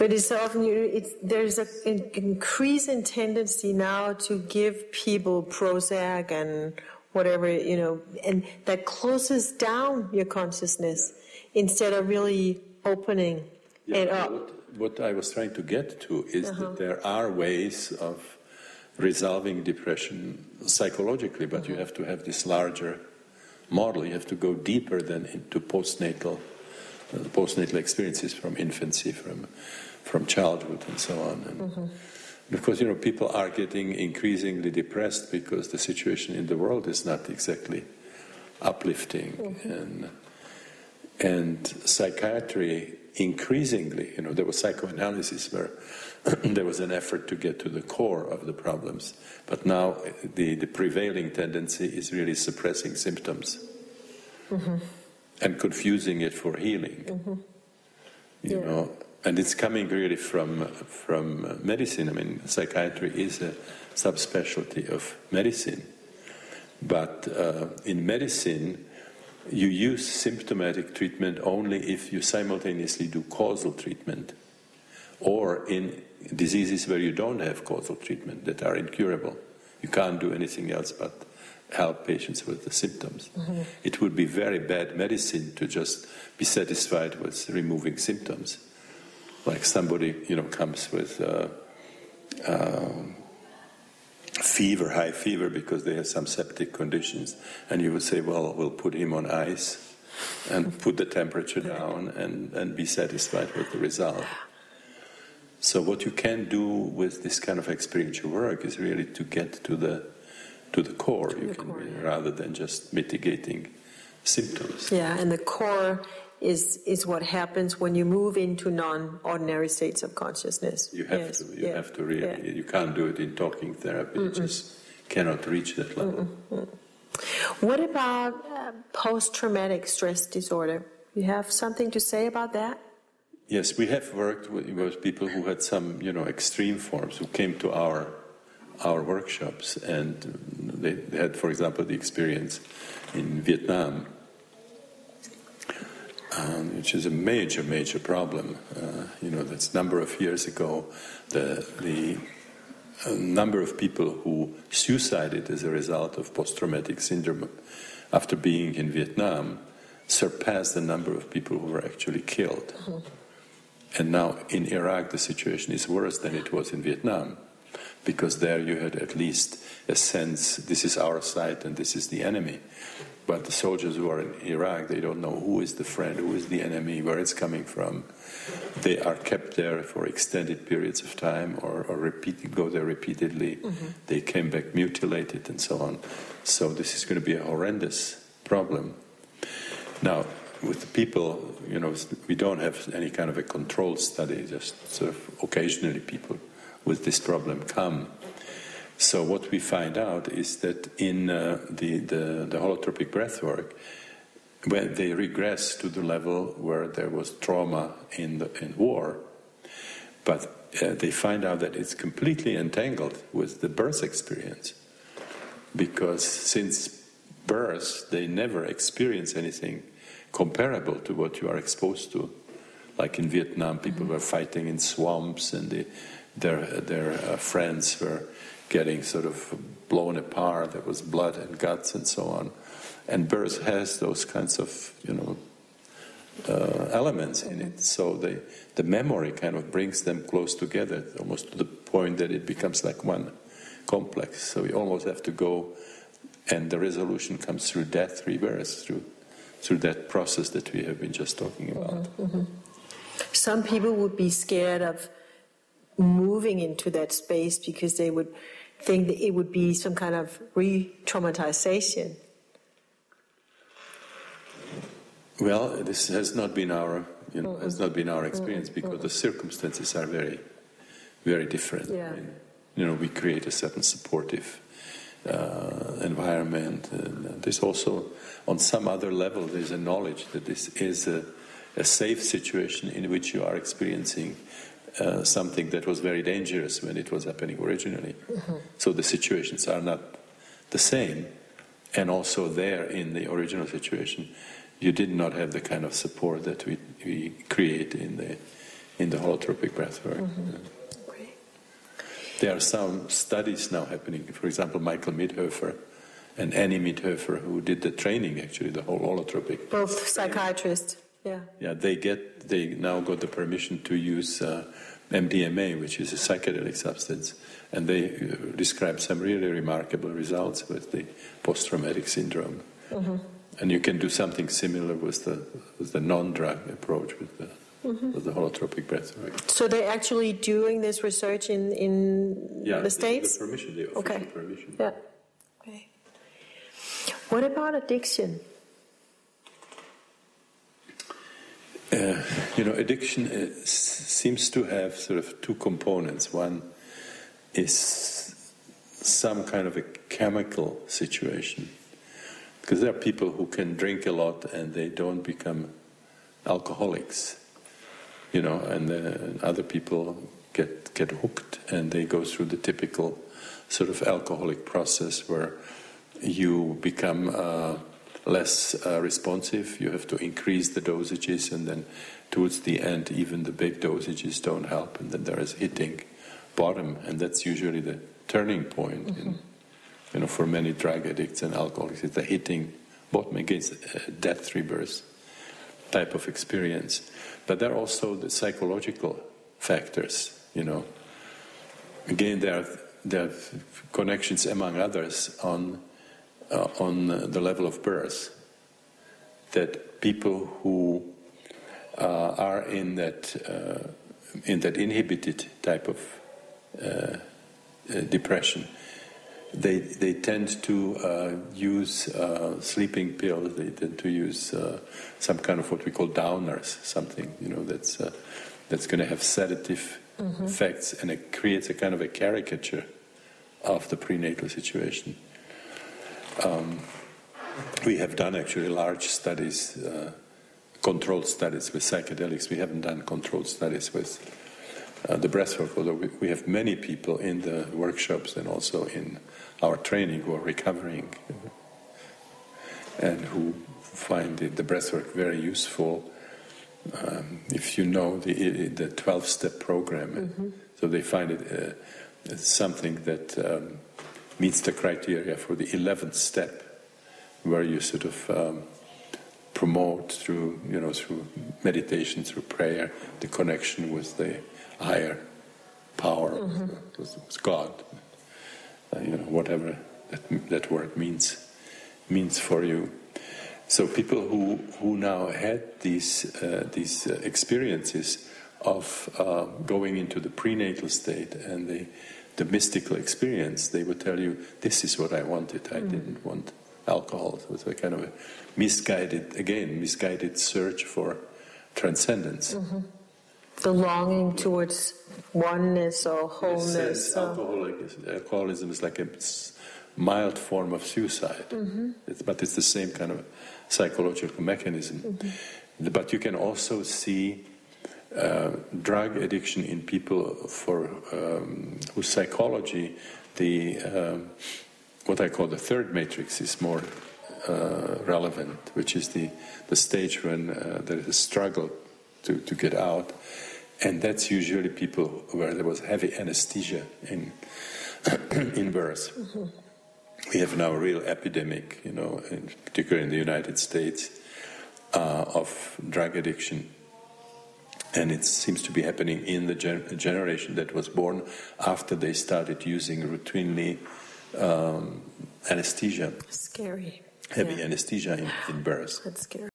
But it's often, there's an increasing tendency now to give people Prozac and whatever, and that closes down your consciousness instead of really opening it up. What I was trying to get to is that there are ways of resolving depression psychologically, but you have to have this larger model. You have to go deeper than into postnatal experiences from infancy, from childhood, and so on. And of course, people are getting increasingly depressed because the situation in the world is not exactly uplifting, and psychiatry increasingly, there was psychoanalysis where there was an effort to get to the core of the problems, but now the prevailing tendency is really suppressing symptoms and confusing it for healing. And it's coming really from medicine. I mean, psychiatry is a subspecialty of medicine, but in medicine you use symptomatic treatment only if you simultaneously do causal treatment, or in diseases where you don't have causal treatment that are incurable. You can't do anything else but help patients with the symptoms. It would be very bad medicine to just be satisfied with removing symptoms. Like somebody, comes with fever, high fever, because they have some septic conditions, and you would say, well, we'll put him on ice and put the temperature down and be satisfied with the result. So what you can do with this kind of experiential work is really to get to the core, rather than just mitigating symptoms. Yeah, and the core is what happens when you move into non-ordinary states of consciousness. You have to really, you can't do it in talking therapy, you just cannot reach that level. What about post-traumatic stress disorder? You have something to say about that? Yes, we have worked with people who had some, extreme forms, who came to our workshops, and they had, for example, the experience in Vietnam, which is a major problem. That's a number of years ago. The number of people who suicided as a result of post-traumatic syndrome after being in Vietnam surpassed the number of people who were actually killed. And now in Iraq the situation is worse than it was in Vietnam, because there you had at least a sense, this is our side and this is the enemy. But the soldiers who are in Iraq, they don't know who is the friend, who is the enemy, where it's coming from. They are kept there for extended periods of time, or go there repeatedly. They came back mutilated and so on. So this is going to be a horrendous problem. Now, with the people, we don't have any kind of a controlled study, just sort of occasionally people with this problem come. So what we find out is that in the holotropic breath work, when they regress to the level where there was trauma in war, but they find out that it's completely entangled with the birth experience, because since birth they never experience anything comparable to what you are exposed to. Like in Vietnam, people were fighting in swamps, and their friends were getting sort of blown apart. There was blood and guts and so on. And birth has those kinds of, elements in it. So the memory kind of brings them close together, almost to the point that it becomes like one complex. So we almost have to go, and the resolution comes through death, rebirth, through that process that we have been just talking about. Some people would be scared of moving into that space because they would think that it would be some kind of re-traumatization. Well, this has not been our, experience, because the circumstances are very, very different. Yeah. I mean, we create a certain supportive environment, and there's also, on some other level, there's a knowledge that this is a safe situation in which you are experiencing something that was very dangerous when it was happening originally. So the situations are not the same, and also there in the original situation you did not have the kind of support that we create in in the holotropic breathwork. Great. There are some studies now happening. For example, Michael Midhofer and Annie Midhofer, who did the training, actually, the whole holotropic. Both psychiatrists. Yeah. Yeah, they now got the permission to use MDMA, which is a psychedelic substance, and they describe some really remarkable results with the post-traumatic syndrome. And you can do something similar with the non-drug approach with the holotropic breathwork. So they're actually doing this research in the States? The permission, the official permission. Yeah. Okay. What about addiction? Addiction seems to have sort of two components. One is some kind of a chemical situation, because there are people who can drink a lot and they don't become alcoholics, and then other people get hooked and they go through the typical sort of alcoholic process where you become less responsive, you have to increase the dosages, and then towards the end even the big dosages don't help, and then there is hitting bottom, and that's usually the turning point for many drug addicts and alcoholics. It's the hitting bottom against death rebirth type of experience. But there are also the psychological factors, Again, there are connections, among others, on the level of birth, that people who are in that inhibited type of depression, they tend to use sleeping pills. They tend to use some kind of what we call downers, something that's going to have sedative effects, and it creates a kind of a caricature of the prenatal situation. We have done actually large studies, controlled studies with psychedelics. We haven't done controlled studies with the breathwork, although we have many people in the workshops and also in our training who are recovering and who find the breathwork very useful. If you know the 12-step program, so they find it something that meets the criteria for the 11th step, where you sort of promote through meditation, through prayer, the connection with the higher power, with God, whatever that word means for you. So people who now had these experiences of going into the prenatal state and the mystical experience, they would tell you, this is what I wanted. I didn't want alcohol. So it's a kind of a misguided search for transcendence. The longing towards oneness or wholeness. Alcoholism is like a mild form of suicide, but it's the same kind of psychological mechanism. But you can also see drug addiction in people for whose psychology, what I call the third matrix, is more relevant, which is the stage when there is a struggle to get out, and that's usually people where there was heavy anesthesia in birth. We have now a real epidemic, particularly in the United States, of drug addiction. And it seems to be happening in the generation that was born after they started using routinely anesthesia. Scary. Heavy anesthesia in birth. That's scary.